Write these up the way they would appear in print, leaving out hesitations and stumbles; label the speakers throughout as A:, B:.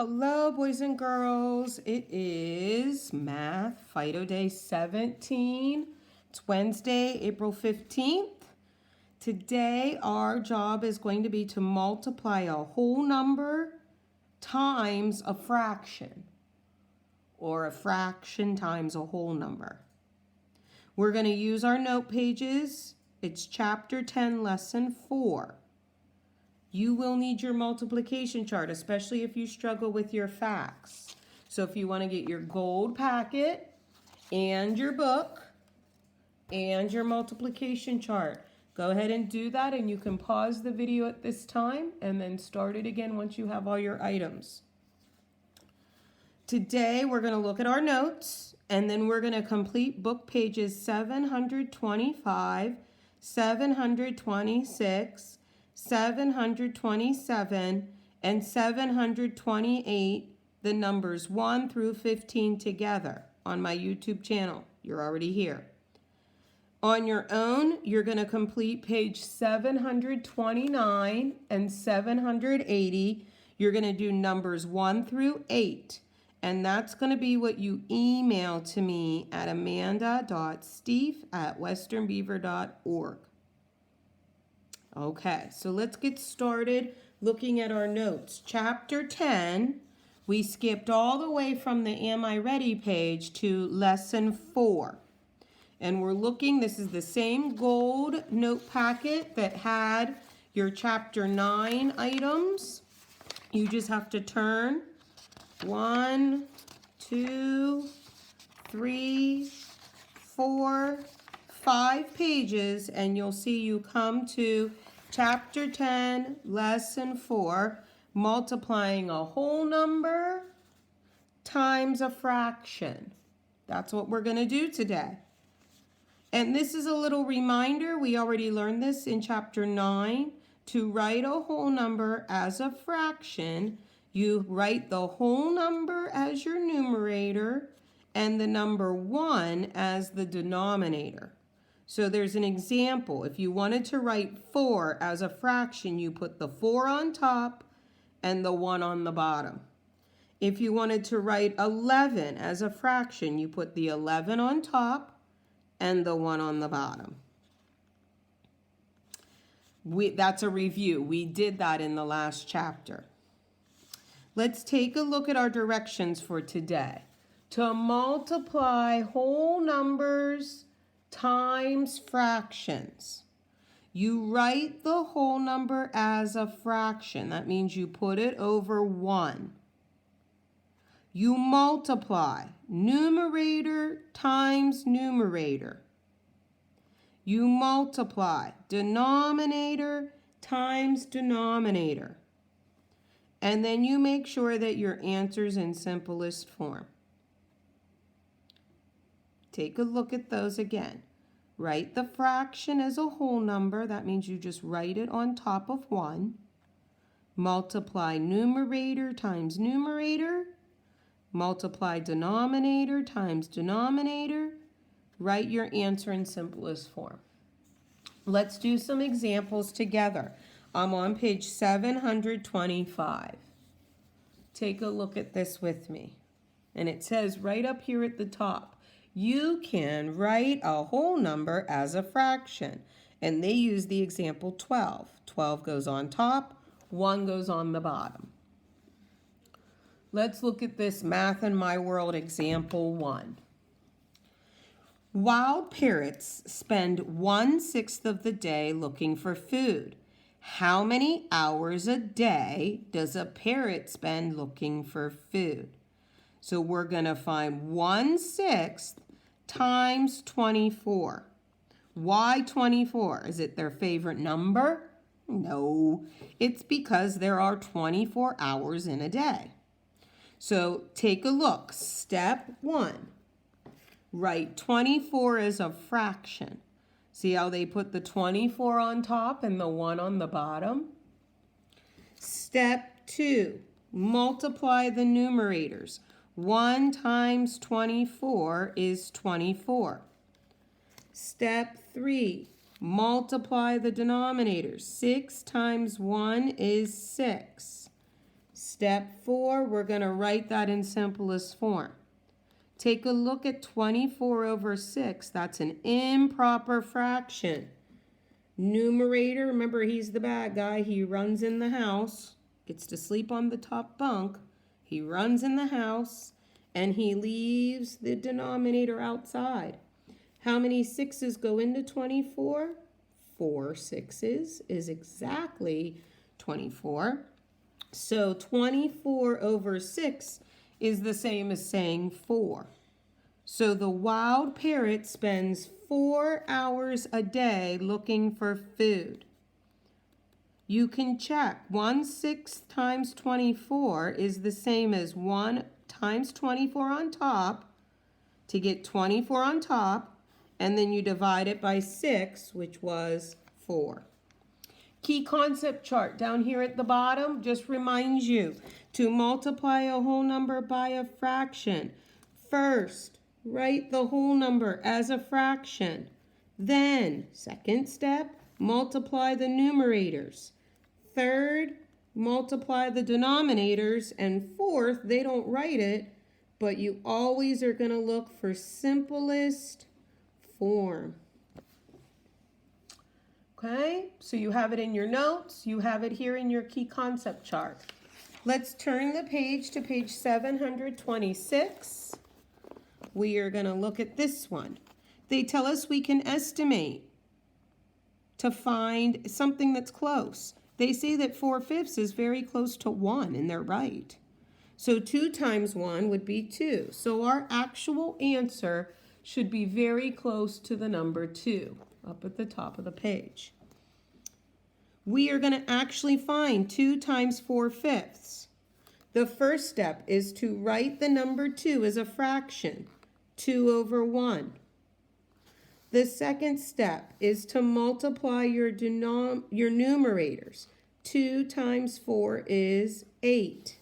A: Hello, boys and girls. It is Math Fido Day 17. It's Wednesday, April 15th. Today, our job is going to be to multiply a whole number times a fraction, or a fraction times a whole number. We're going to use our note pages. It's Chapter 10, Lesson 4. You will need your multiplication chart, especially if you struggle with your facts. So if you want to get your gold packet and your book and your multiplication chart, go ahead and do that, and you can pause the video at this time and then start it again once you have all your items. Today we're going to look at our notes, and then we're going to complete book pages 725, 726, 727, and 728, the numbers 1 through 15 together on my YouTube channel. You're already here. On your own, you're going to complete page 729 and 780. You're going to do numbers 1 through 8. And that's going to be what you email to me at amanda.steef@westernbeaver.org. Okay, so let's get started looking at our notes. Chapter 10, we skipped all the way from the Am I Ready page to Lesson 4. And we're looking, this is the same gold note packet that had your Chapter 9 items. You just have to turn 1, 2, 3, 4, 5 pages, and you'll see you come to Chapter 10, Lesson 4, multiplying a whole number times a fraction. That's what we're going to do today. And this is a little reminder, we already learned this in Chapter 9. To write a whole number as a fraction, you write the whole number as your numerator and the number 1 as the denominator. So there's an example. If you wanted to write 4 as a fraction, you put the 4 on top and the 1 on the bottom. If you wanted to write 11 as a fraction, you put the 11 on top and the 1 on the bottom. That's a review. We did that in the last chapter. Let's take a look at our directions for today. To multiply whole numbers times fractions. You write the whole number as a fraction. That means you put it over 1. You multiply numerator times numerator. You multiply denominator times denominator. And then you make sure that your answer's in simplest form. Take a look at those again. Write the fraction as a whole number. That means you just write it on top of 1. Multiply numerator times numerator. Multiply denominator times denominator. Write your answer in simplest form. Let's do some examples together. I'm on page 725. Take a look at this with me. And it says right up here at the top, you can write a whole number as a fraction. And they use the example 12. 12 goes on top, 1 goes on the bottom. Let's look at this Math in My World example 1. Wild parrots spend 1/6 of the day looking for food. How many hours a day does a parrot spend looking for food? So we're going to find 1/6 times 24. Why 24? Is it their favorite number? No, it's because there are 24 hours in a day. So take a look. Step 1. Write 24 as a fraction. See how they put the 24 on top and the 1 on the bottom? Step 2. Multiply the numerators. 1 times 24 is 24. Step 3. Multiply the denominators. 6 times 1 is 6. Step 4, we're going to write that in simplest form. Take a look at 24 over 6. That's an improper fraction. Numerator, remember he's the bad guy. He runs in the house, gets to sleep on the top bunk. He runs in the house, and he leaves the denominator outside. How many 6s go into 24? 4 6s is exactly 24. So 24 over 6 is the same as saying 4. So the wild parrot spends 4 hours a day looking for food. You can check. 1/6 times 24 is the same as 1 times 24 on top to get 24 on top, and then you divide it by 6, which was 4. Key concept chart down here at the bottom just reminds you to multiply a whole number by a fraction. First, write the whole number as a fraction. Then, second step, multiply the numerators. Third, multiply the denominators. And fourth, they don't write it, but you always are going to look for simplest form. Okay, so you have it in your notes. You have it here in your key concept chart. Let's turn the page to page 726. We are going to look at this one. They tell us we can estimate to find something that's close. They say that 4/5 is very close to 1, and they're right. So 2 times 1 would be 2. So our actual answer should be very close to the number 2 up at the top of the page. We are going to actually find 2 times 4/5. The first step is to write the number 2 as a fraction, 2 over 1. The second step is to multiply your numerators. 2 times 4 is 8.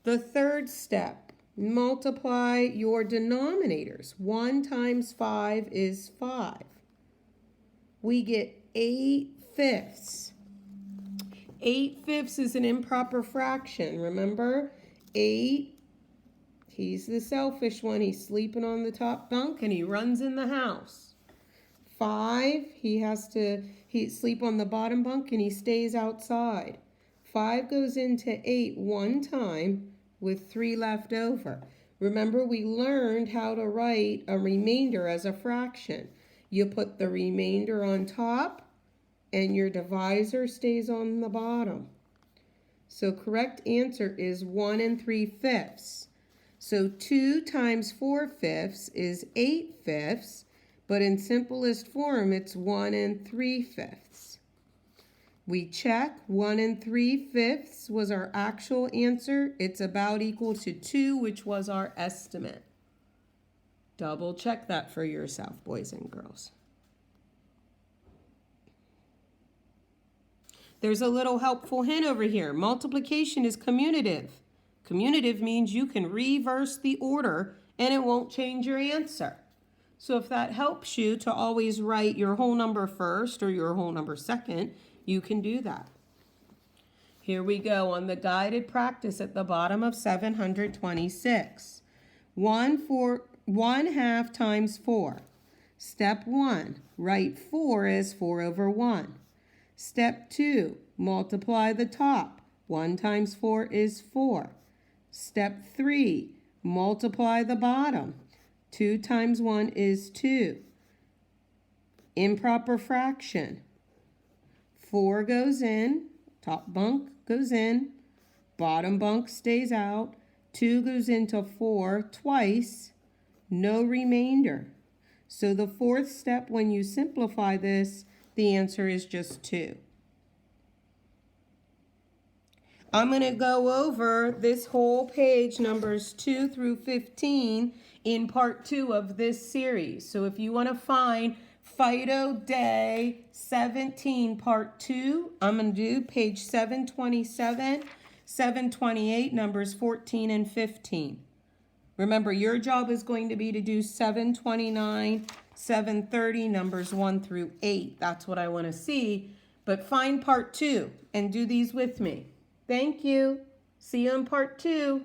A: The third step, multiply your denominators. 1 times 5 is 5. We get 8/5. 8/5 is an improper fraction. Remember, 8, he's the selfish one. He's sleeping on the top bunk and he runs in the house. 5, he sleep on the bottom bunk and he stays outside. 5 goes into 8 one time with 3 left over. Remember, we learned how to write a remainder as a fraction. You put the remainder on top and your divisor stays on the bottom. So correct answer is 1 3/5. So 2 times 4/5 is 8/5, but in simplest form it's 1 3/5. We check. 1 3/5 was our actual answer. It's about equal to 2, which was our estimate. Double check that for yourself, boys and girls. There's a little helpful hint over here. Multiplication is commutative. Commutative means you can reverse the order and it won't change your answer. So if that helps you to always write your whole number first or your whole number second, you can do that. Here we go on the guided practice at the bottom of 726. 1/2 times 4. Step 1, write 4 as 4 over 1. Step 2, multiply the top. 1 times 4 is 4. Step 3, multiply the bottom. 2 times 1 is 2. Improper fraction. 4 goes in, top bunk goes in, bottom bunk stays out. 2 goes into 4 twice, no remainder. So the fourth step, when you simplify this, the answer is just 2. I'm going to go over this whole page, numbers 2 through 15, in part 2 of this series. So if you want to find Fido Day 17, part 2, I'm going to do page 727, 728, numbers 14 and 15. Remember, your job is going to be to do 729, 730, numbers 1 through 8. That's what I want to see. But find part 2 and do these with me. Thank you. See you in part 2.